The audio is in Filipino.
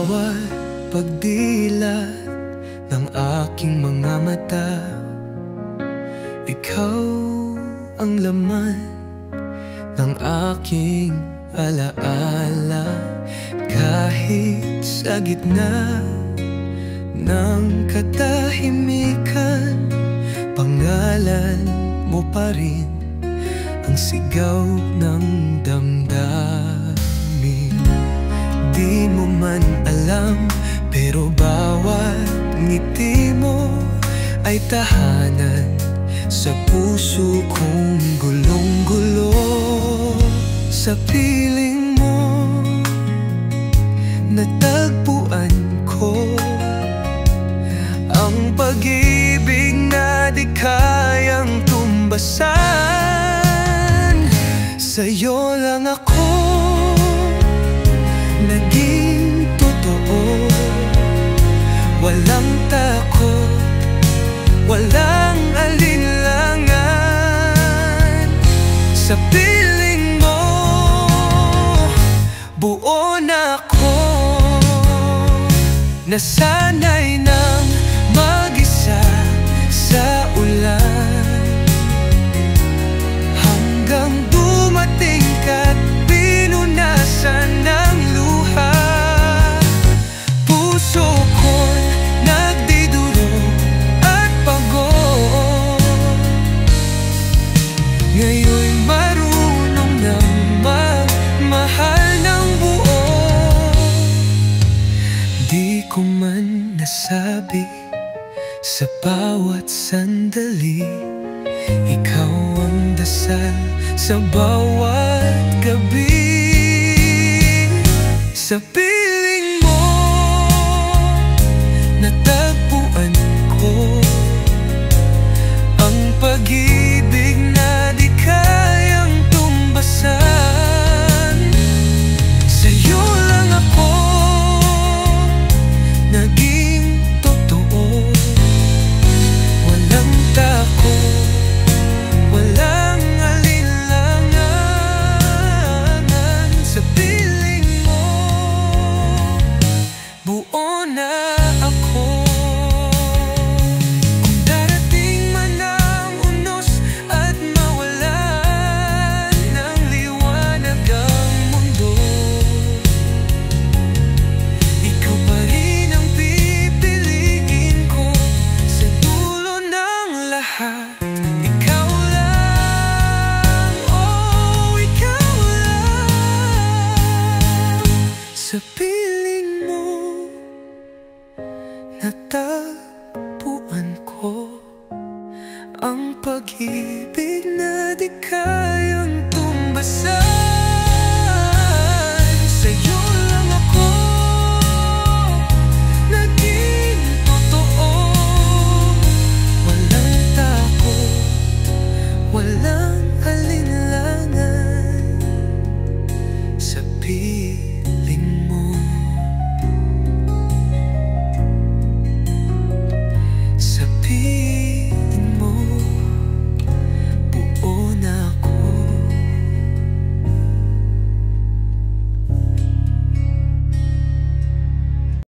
bawat pagdilat ng aking mga mata, ikaw ang laman ng aking alaala. Kahit sa gitna ng katahimikan, pangalan mo pa rin ang sigaw ng damdamin. Di mo man alam, pero bawat ngiti mo ay tahanan sa puso kong gulong-gulo. Sa piling mo natagpuan ko ang pag-ibig na di kayang tumbasan. Sa'yo lang ako naging totoo, walang takot, walang alinlangan. Sa piling mo buo na ako, nasanay nang mag-isa sa ulan, hanggang dumating ka't pinunasan ng luha. Puso ko'y nagdiduro at pagod, ngayon'y marunong nang magmahal ng buo. Di ko man nasabi sa bawat sandali, ikaw ang dasal sa bawat gabi. Sa piling mo natagpuan ko ang pag-ibig na di kayang tumbasan. Sa'yo lang ako naging totoo, walang takot, walang alinlangan. Sa piling mo buo na ako. Kung darating man ang unos at mawalan ng liwanag ang mundo, ikaw pa rin ang pipiliin ko sa dulo ng lahat. Ikaw lang, oh ikaw lang. Sa piling mo natagpuan ko ang pag-ibig